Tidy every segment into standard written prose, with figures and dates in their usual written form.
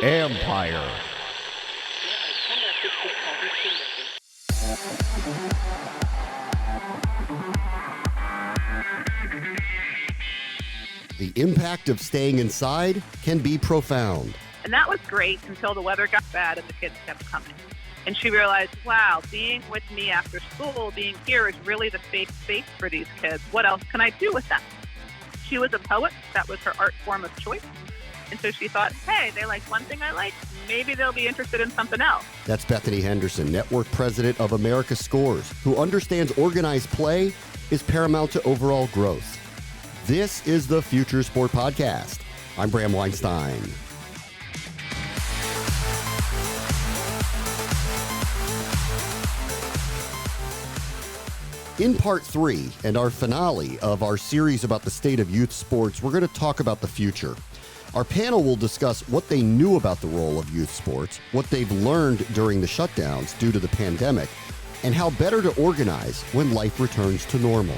Empire. The impact of staying inside can be profound. And that was great until the weather got bad and the kids kept coming. And she realized, wow, being with me after school, being here is really the safe space for these kids. What else can I do with them? She was a poet. That was her art form of choice. And so she thought, hey, they like one thing I like. Maybe they'll be interested in something else. That's Bethany Henderson, Network President of America Scores, who understands organized play is paramount to overall growth. This is the Future Sport Podcast. I'm Bram Weinstein. In part 3 and our finale of our series about the state of youth sports, we're going to talk about the future. Our panel will discuss what they knew about the role of youth sports, what they've learned during the shutdowns due to the pandemic, and how better to organize when life returns to normal.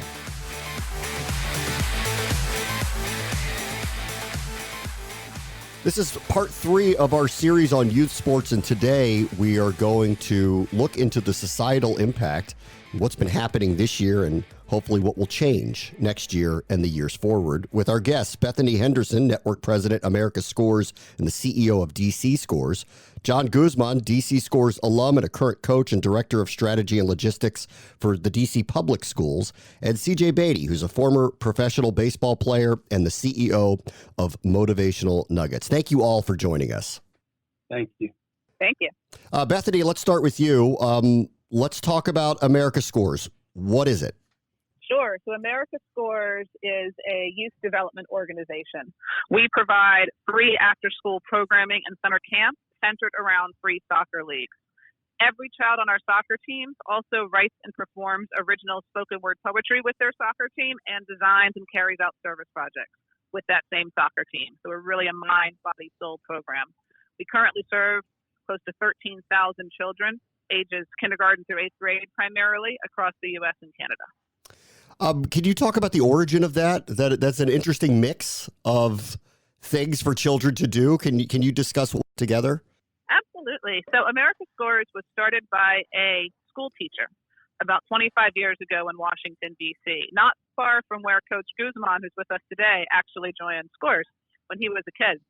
This is part 3 of our series on youth sports, and today we are going to look into the societal impact, what's been happening this year, and hopefully what will change next year and the years forward with our guests, Bethany Henderson, Network President, America Scores, and the CEO of DC Scores, John Guzman, DC Scores alum and a current coach and Director of Strategy and Logistics for the DC Public Schools, and CJ Beatty, who's a former professional baseball player and the CEO of Motivational Nuggets. Thank you all for joining us. Thank you. Thank you. Bethany, let's start with you. Let's talk about America Scores. What is it? Sure. So America Scores is a youth development organization. We provide free after-school programming and summer camps centered around free soccer leagues. Every child on our soccer teams also writes and performs original spoken word poetry with their soccer team and designs and carries out service projects with that same soccer team. So we're really a mind, body, soul program. We currently serve close to 13,000 children, ages kindergarten through 8th grade, primarily across the U.S. and Canada. Can you talk about the origin of that? That's an interesting mix of things for children to do. Can you discuss together? Absolutely. So America Scores was started by a school teacher about 25 years ago in Washington, D.C., not far from where Coach Guzman, who's with us today, actually joined Scores when he was a kid.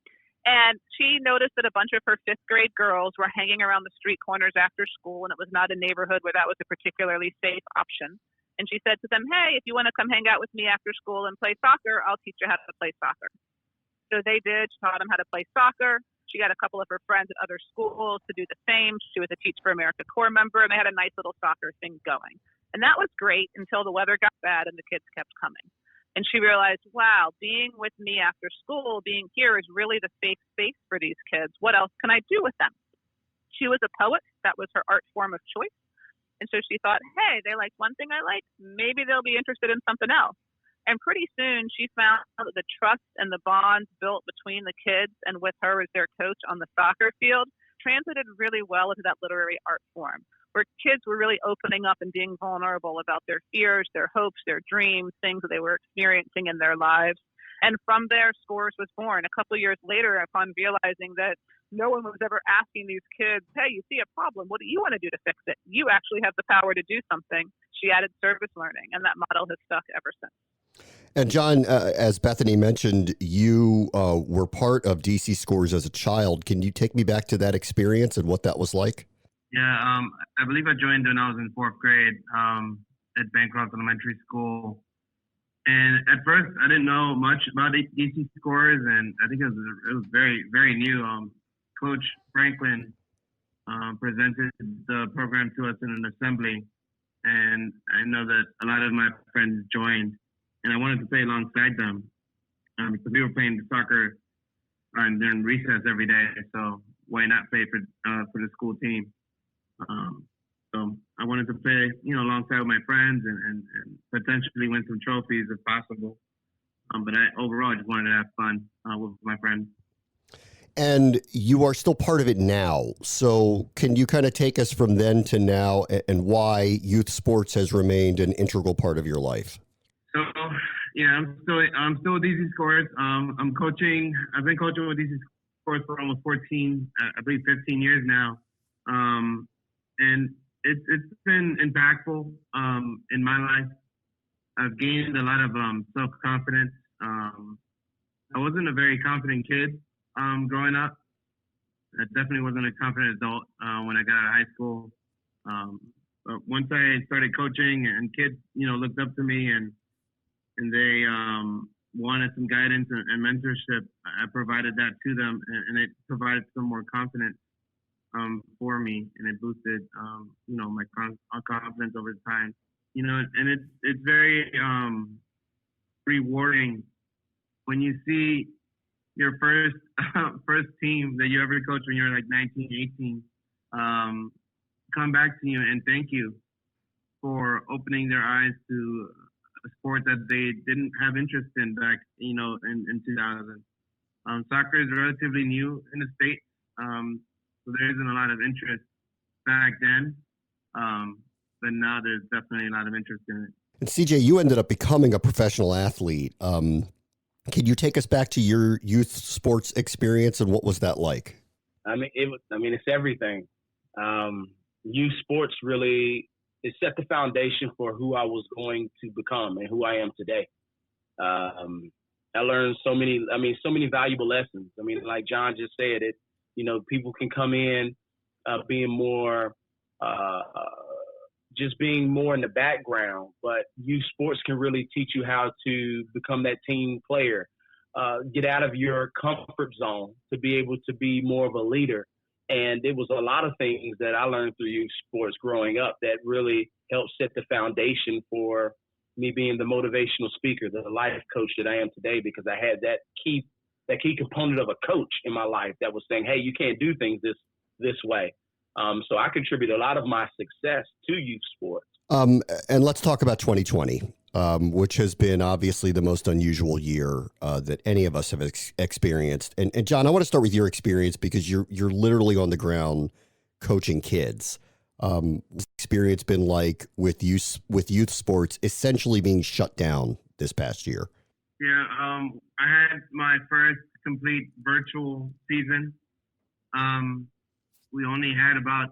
And she noticed that a bunch of her 5th grade girls were hanging around the street corners after school, and it was not a neighborhood where that was a particularly safe option. And she said to them, hey, if you want to come hang out with me after school and play soccer, I'll teach you how to play soccer. So they did. She taught them how to play soccer. She got a couple of her friends at other schools to do the same. She was a Teach for America Corps member, and they had a nice little soccer thing going. And that was great until the weather got bad and the kids kept coming. And she realized, wow, being with me after school, being here is really the safe space for these kids. What else can I do with them? She was a poet. That was her art form of choice. And so she thought, hey, they like one thing I like. Maybe they'll be interested in something else. And pretty soon she found that the trust and the bonds built between the kids and with her as their coach on the soccer field translated really well into that literary art form, where kids were really opening up and being vulnerable about their fears, their hopes, their dreams, things that they were experiencing in their lives. And from there, Scores was born. A couple of years later, upon realizing that no one was ever asking these kids, hey, you see a problem, what do you want to do to fix it? You actually have the power to do something. She added service learning, and that model has stuck ever since. And John, as Bethany mentioned, you were part of DC Scores as a child. Can you take me back to that experience and what that was like? Yeah, I believe I joined when I was in 4th grade at Bancroft Elementary School. And at first, I didn't know much about DC Scores, and I think it was very, very new. Coach Franklin presented the program to us in an assembly, and I know that a lot of my friends joined, and I wanted to play alongside them because we were playing soccer during recess every day. So why not play for the school team? So I wanted to play, alongside with my friends and potentially win some trophies if possible. But I overall just wanted to have fun with my friends. And you are still part of it now. So can you kind of take us from then to now and why youth sports has remained an integral part of your life? So Yeah, I'm still with DC Scores. I'm coaching. I've been coaching with DC Scores for almost 14, I believe 15 years now. And it's been impactful in my life. I've gained a lot of self-confidence. I wasn't a very confident kid growing up. I definitely wasn't a confident adult when I got out of high school. But once I started coaching and kids, looked up to me and they wanted some guidance and mentorship, I provided that to them, and it provided some more confidence for me, and it boosted, my confidence over time. And it's very rewarding when you see your first team that you ever coached when you're like 19, 18, come back to you and thank you for opening their eyes to a sport that they didn't have interest in back, in 2000. Soccer is relatively new in the States, so there isn't a lot of interest back then, but now there's definitely a lot of interest in it. And CJ, you ended up becoming a professional athlete. Can you take us back to your youth sports experience and what was that like? It's everything. Youth sports really, it set the foundation for who I was going to become and who I am today. I learned so many valuable lessons. Like John just said, people can come in being more, just being more in the background, but youth sports can really teach you how to become that team player, get out of your comfort zone to be able to be more of a leader. And it was a lot of things that I learned through youth sports growing up that really helped set the foundation for me being the motivational speaker, the life coach that I am today, because I had that key component of a coach in my life that was saying, hey, you can't do things this way. So I contribute a lot of my success to youth sports. And let's talk about 2020, which has been obviously the most unusual year that any of us have experienced. And John, I want to start with your experience because you're literally on the ground coaching kids. What's the experience been like with youth sports essentially being shut down this past year? Yeah, I had my first complete virtual season. We only had about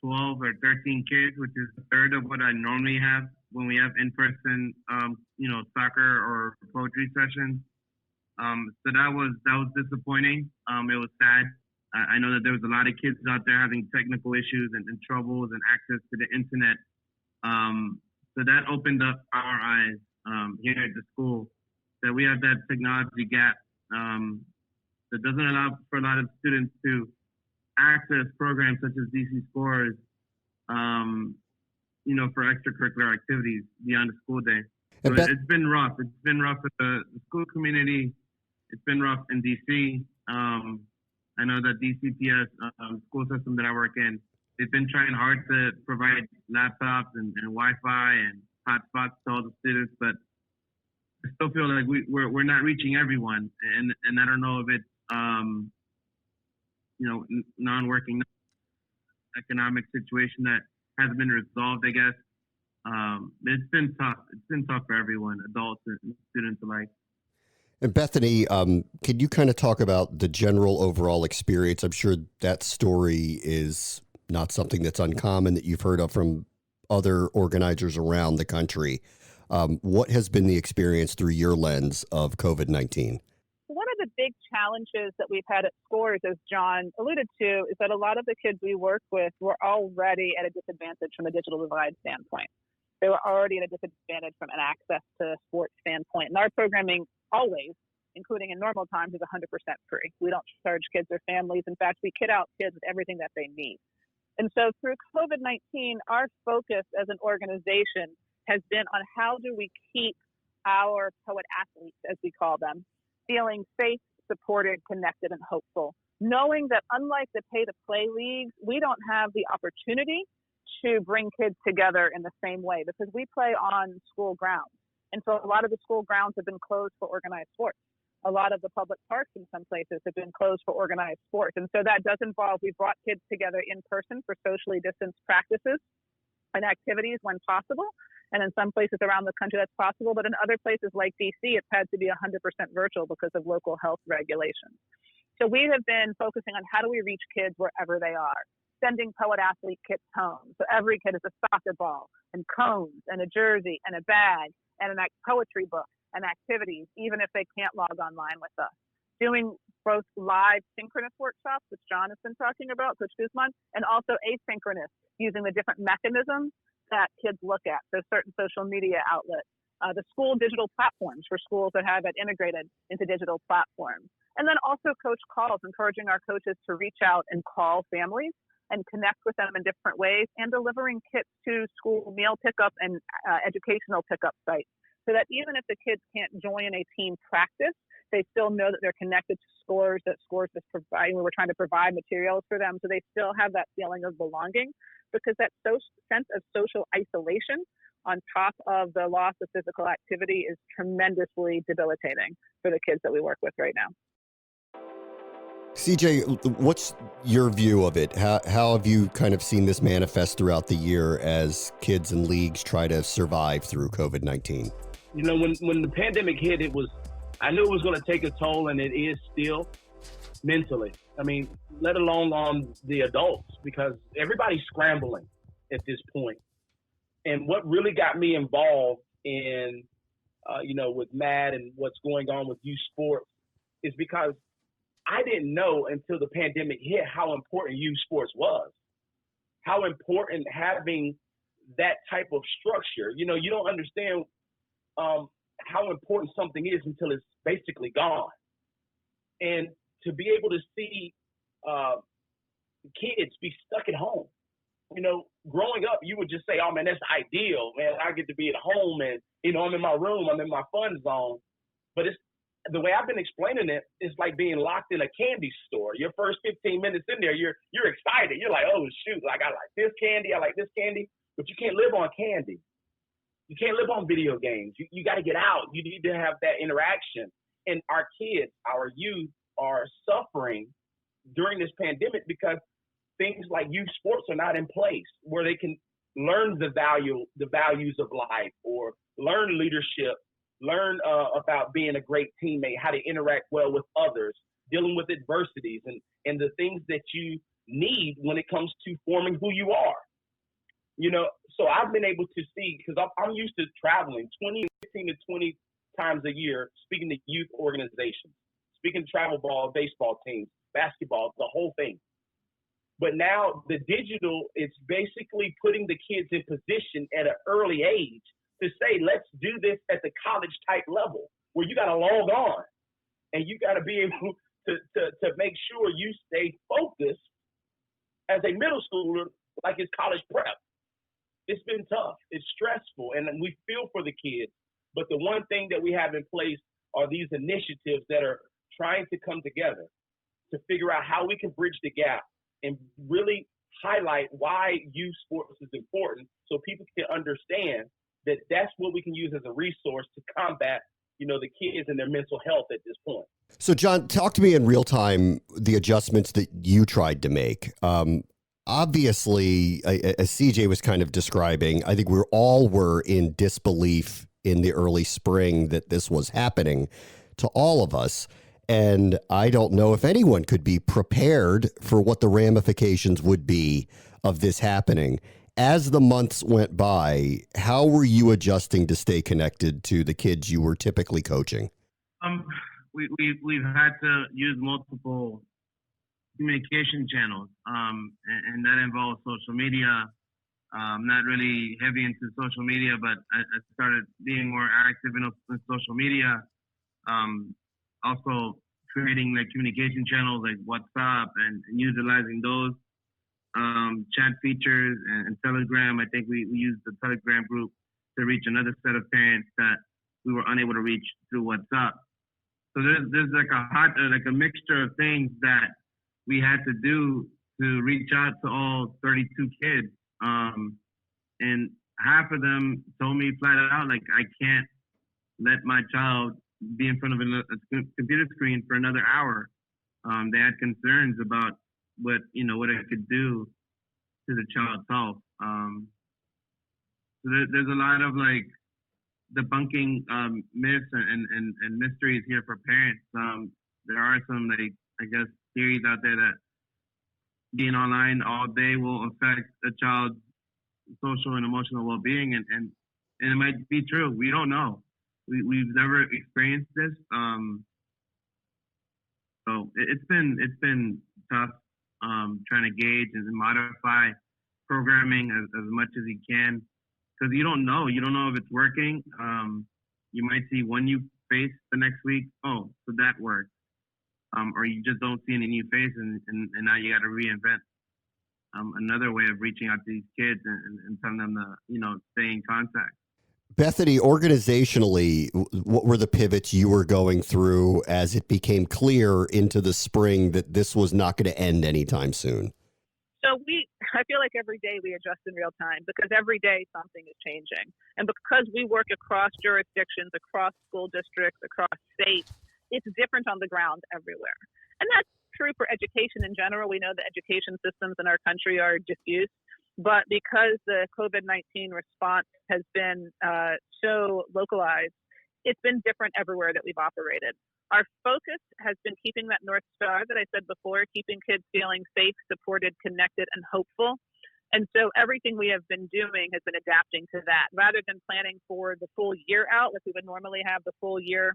12 or 13 kids, which is a third of what I normally have when we have in-person, soccer or poetry sessions. So that was disappointing. It was sad. I know that there was a lot of kids out there having technical issues and troubles and access to the internet. So that opened up our eyes here at the school that we have that technology gap that doesn't allow for a lot of students to access programs such as DC Scores, for extracurricular activities beyond the school day. So it's been rough. It's been rough with the school community. It's been rough in DC. I know that DCPS school system that I work in, they've been trying hard to provide laptops and Wi-Fi and hotspots to all the students, but I still feel like we're not reaching everyone. And I don't know if it's non-working economic situation that hasn't been resolved, I guess. It's been tough. It's been tough for everyone, adults and students alike. And Bethany, can you kind of talk about the general overall experience? I'm sure that story is not something that's uncommon that you've heard of from other organizers around the country. What has been the experience through your lens of COVID-19? One of the big challenges that we've had at SCORES, as John alluded to, is that a lot of the kids we work with were already at a disadvantage from a digital divide standpoint. They were already at a disadvantage from an access to sports standpoint. And our programming always, including in normal times, is 100% free. We don't charge kids or families. In fact, we kit out kids with everything that they need. And so through COVID-19, our focus as an organization has been on how do we keep our poet athletes, as we call them, feeling safe, supported, connected, and hopeful, knowing that unlike the pay-to-play leagues, we don't have the opportunity to bring kids together in the same way because we play on school grounds. And so a lot of the school grounds have been closed for organized sports. A lot of the public parks in some places have been closed for organized sports. And so that does involve, we brought kids together in person for socially distanced practices and activities when possible. And in some places around the country, that's possible. But in other places like DC, it's had to be 100% virtual because of local health regulations. So we have been focusing on how do we reach kids wherever they are, sending poet athlete kits home. So every kid is a soccer ball and cones and a jersey and a bag and a poetry book and activities, even if they can't log online with us. Doing both live synchronous workshops, which John has been talking about, Coach Guzman, and also asynchronous, using the different mechanisms that kids look at, so certain social media outlets, the school digital platforms for schools that have it integrated into digital platforms. And then also coach calls, encouraging our coaches to reach out and call families and connect with them in different ways, and delivering kits to school meal pickup and educational pickup sites, so that even if the kids can't join a team practice, they still know that they're connected to SCORES, that SCORES is providing. We're trying to provide materials for them, so they still have that feeling of belonging, because that sense of social isolation on top of the loss of physical activity is tremendously debilitating for the kids that we work with right now. CJ, what's your view of it? How have you kind of seen this manifest throughout the year as kids and leagues try to survive through COVID-19? You know, when the pandemic hit, I knew it was going to take a toll, and it is still mentally. I mean, let alone on the adults, because everybody's scrambling at this point. And what really got me involved in, with Matt and what's going on with youth sports is because I didn't know until the pandemic hit how important youth sports was, how important having that type of structure. You know, you don't understand how important something is until it's basically gone. And to be able to see kids be stuck at home. You know, growing up, you would just say, oh, man, that's ideal, man. I get to be at home and, I'm in my room, I'm in my fun zone. But it's the way I've been explaining it, it's like being locked in a candy store. Your first 15 minutes in there, you're excited. You're like, oh, shoot, like I like this candy, I like this candy. But you can't live on candy. You can't live on video games. You got to get out. You need to have that interaction. And our kids, our youth are suffering during this pandemic because things like youth sports are not in place where they can learn the values of life, or learn leadership, learn about being a great teammate, how to interact well with others, dealing with adversities, and the things that you need when it comes to forming who you are. You know, so I've been able to see, because I'm used to traveling 15 to 20 times a year, speaking to youth organizations, speaking to travel ball, baseball teams, basketball, the whole thing. But now the digital is basically putting the kids in position at an early age to say, let's do this at the college type level, where you got to log on and you got to be able to make sure you stay focused as a middle schooler, like it's college prep. It's been tough. It's stressful, and we feel for the kids. But the one thing that we have in place are these initiatives that are trying to come together to figure out how we can bridge the gap and really highlight why youth sports is important, so people can understand that that's what we can use as a resource to combat, the kids and their mental health at this point. So, John, talk to me in real time the adjustments that you tried to make. Obviously, as CJ was kind of describing, I think we all were in disbelief in the early spring that this was happening to all of us. And I don't know if anyone could be prepared for what the ramifications would be of this happening. As the months went by, how were you adjusting to stay connected to the kids you were typically coaching? We've had to use multiple communication channels, and that involves social media. Not really heavy into social media, but I started being more active in social media. Also creating like communication channels like WhatsApp and utilizing those chat features and Telegram. I think we used the Telegram group to reach another set of parents that we were unable to reach through WhatsApp. So there's like a mixture of things that we had to do to reach out to all 32 kids. And half of them told me flat out, like, I can't let my child be in front of a computer screen for another hour. They had concerns about what it could do to the child's health. So there's a lot of like debunking myths and mysteries here for parents. There are some like I guess theories out there that being online all day will affect a child's social and emotional well-being, and it might be true. We don't know. We've never experienced this. So it's been tough trying to gauge and modify programming as much as you can, because you don't know. You don't know if it's working. You might see one new face the next week. Oh, so that worked. Or you just don't see any new face, and now you got to reinvent another way of reaching out to these kids and telling them to stay in contact. Bethany, organizationally, what were the pivots you were going through as it became clear into the spring that this was not going to end anytime soon? So I feel like every day we adjust in real time, because every day something is changing. And because we work across jurisdictions, across school districts, across states, it's different on the ground everywhere. And that's true for education in general. We know the education systems in our country are diffuse. But because the COVID-19 response has been so localized, it's been different everywhere that we've operated. Our focus has been keeping that North Star that I said before, keeping kids feeling safe, supported, connected, and hopeful. And so everything we have been doing has been adapting to that. Rather than planning for the full year out, like we would normally have the full year,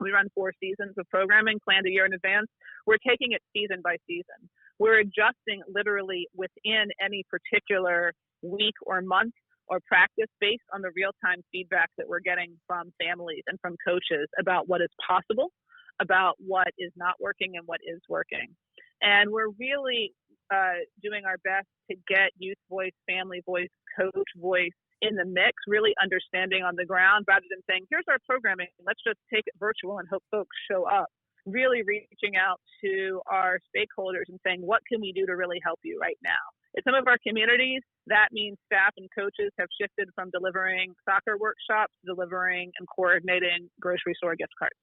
we run 4 seasons of programming planned a year in advance. We're taking it season by season. We're adjusting literally within any particular week or month or practice based on the real-time feedback that we're getting from families and from coaches about what is possible, about what is not working and what is working. And we're really doing our best to get youth voice, family voice, coach voice in the mix, really understanding on the ground rather than saying, here's our programming, let's just take it virtual and hope folks show up. Really reaching out to our stakeholders and saying, what can we do to really help you right now? In some of our communities, that means staff and coaches have shifted from delivering soccer workshops to delivering and coordinating grocery store gift cards.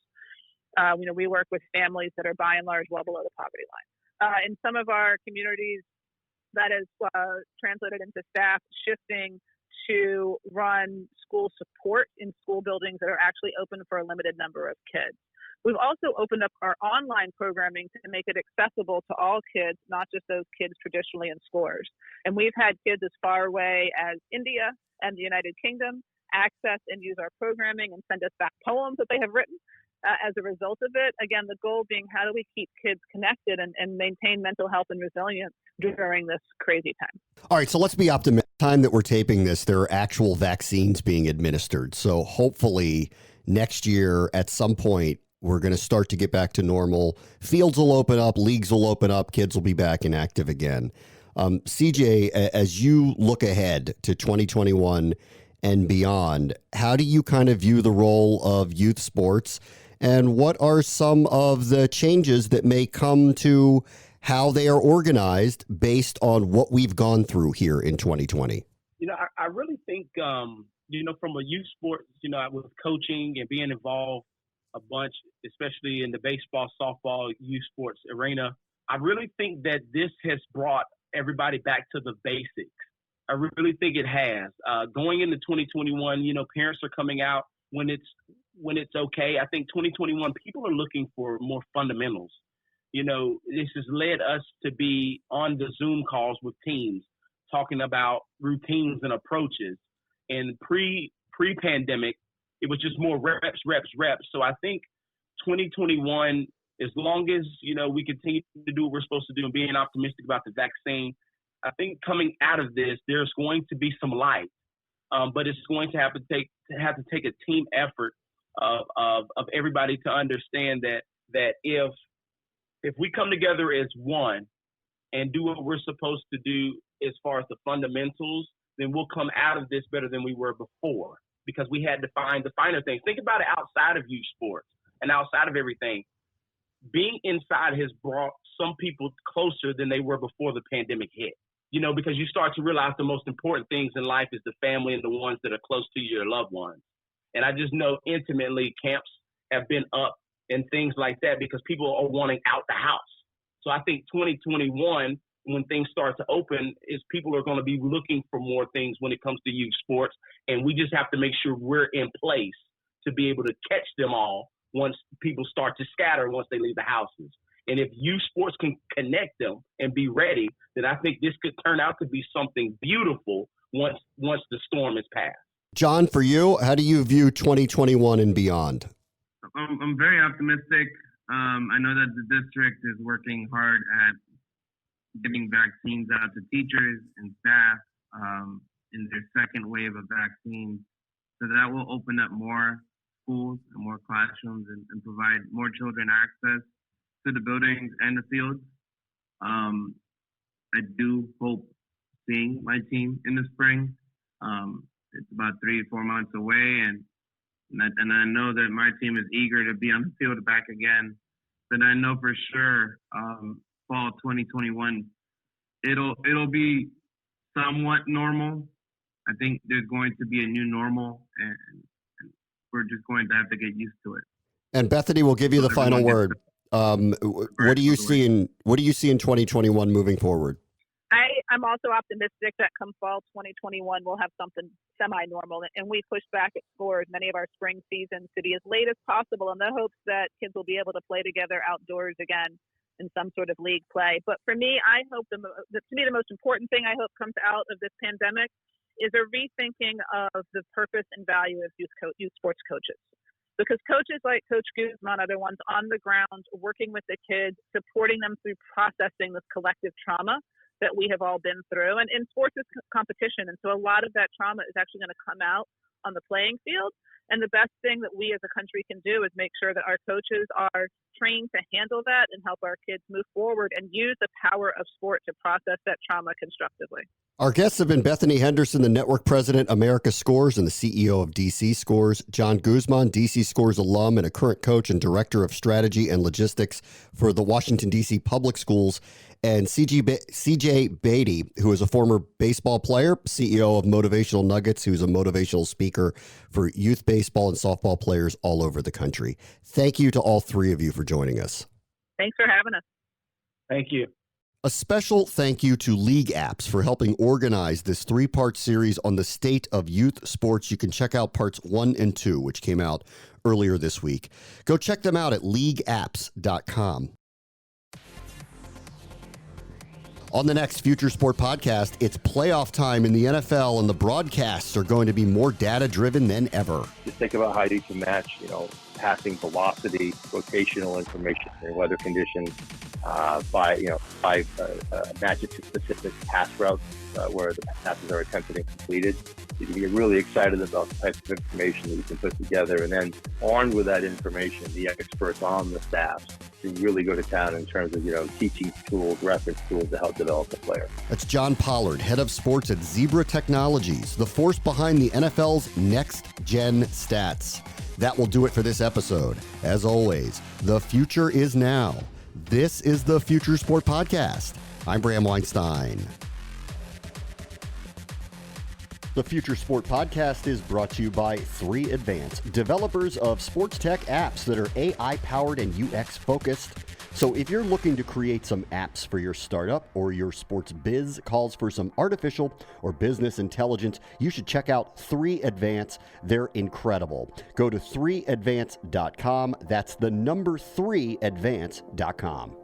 We work with families that are by and large well below the poverty line. In some of our communities, that is translated into staff shifting to run school support in school buildings that are actually open for a limited number of kids. We've also opened up our online programming to make it accessible to all kids, not just those kids traditionally in SCORES. And we've had kids as far away as India and the United Kingdom access and use our programming and send us back poems that they have written as a result of it. Again, the goal being, how do we keep kids connected and maintain mental health and resilience during this crazy time? All right, so let's be optimistic. Time that we're taping this, there are actual vaccines being administered. So hopefully next year at some point, we're going to start to get back to normal. Fields will open up, leagues will open up, kids will be back and active again. CJ, as you look ahead to 2021 and beyond, how do you kind of view the role of youth sports, and what are some of the changes that may come to how they are organized based on what we've gone through here in 2020? I really think, from a youth sport, with coaching and being involved a bunch, especially in the baseball, softball, youth sports arena, I really think that this has brought everybody back to the basics. I really think it has. Going into 2021, parents are coming out when it's okay. I think 2021, people are looking for more fundamentals. This has led us to be on the Zoom calls with teams, talking about routines and approaches. And pre-pandemic, it was just more reps. So I think 2021, as long as, we continue to do what we're supposed to do and being optimistic about the vaccine, I think coming out of this, there's going to be some light. But it's going to have to take a team effort of everybody to understand that if we come together as one and do what we're supposed to do as far as the fundamentals, then we'll come out of this better than we were before, because we had to find the finer things. Think about it outside of youth sports and outside of everything. Being inside has brought some people closer than they were before the pandemic hit, because you start to realize the most important things in life is the family and the ones that are close to your loved ones. And I just know intimately camps have been up and things like that because people are wanting out the house. So I think 2021 when things start to open is people are going to be looking for more things when it comes to youth sports. And we just have to make sure we're in place to be able to catch them all once people start to scatter once they leave the houses. And if youth sports can connect them and be ready, then I think this could turn out to be something beautiful once the storm is past. John, for you, how do you view 2021 and beyond? I'm very optimistic. I know that the district is working hard at getting vaccines out to teachers and staff in their second wave of vaccines. So that will open up more schools and more classrooms and provide more children access to the buildings and the fields. I do hope seeing my team in the spring. It's about 3 or 4 months away, and I know that my team is eager to be on the field back again. But I know for sure fall 2021, it'll be somewhat normal. I think there's going to be a new normal, and we're just going to have to get used to it. And Bethany will give you the final word. What do you see in 2021 moving forward? I'm also optimistic that come fall 2021 we'll have something semi-normal, and we push back at SCORES many of our spring seasons to be as late as possible in the hopes that kids will be able to play together outdoors again in some sort of league play. But for me, I hope the most important thing I hope comes out of this pandemic is a rethinking of the purpose and value of youth sports coaches. Because coaches like Coach Guzman are the ones on the ground working with the kids, supporting them through processing this collective trauma that we have all been through. And sports is competition. And so a lot of that trauma is actually going to come out on the playing field. And the best thing that we as a country can do is make sure that our coaches are trained to handle that and help our kids move forward and use the power of sport to process that trauma constructively. Our guests have been Bethany Henderson, the network president, America Scores, and the CEO of DC Scores, John Guzman, DC Scores alum and a current coach and director of strategy and logistics for the Washington, D.C. public schools, and CJ Beatty, who is a former baseball player, CEO of Motivational Nuggets, who's a motivational speaker for youth baseball and softball players all over the country. Thank you to all three of you for joining us. Thanks for having us. Thank you. A special thank you to LeagueApps for helping organize this 3-part series on the state of youth sports. You can check out parts 1 and 2, which came out earlier this week. Go check them out at LeagueApps.com. On the next Future Sport podcast, it's playoff time in the NFL, and the broadcasts are going to be more data-driven than ever. Just think about how you can match, passing velocity, rotational information, and weather conditions by match it to specific pass routes where the passes are attempted and completed. You can get really excited about the types of information that you can put together, and then armed with that information, the experts on the staff can really go to town in terms of, teaching tools, reference tools to help develop the player. That's John Pollard, head of sports at Zebra Technologies, the force behind the NFL's next-gen stats. That will do it for this episode. As always, the future is now. This is the Future Sport Podcast. I'm Bram Weinstein. The Future Sport Podcast is brought to you by 3 Advance, developers of sports tech apps that are AI-powered and UX-focused. So if you're looking to create some apps for your startup or your sports biz calls for some artificial or business intelligence, you should check out 3 Advance. They're incredible. Go to 3advance.com. That's the number 3advance.com.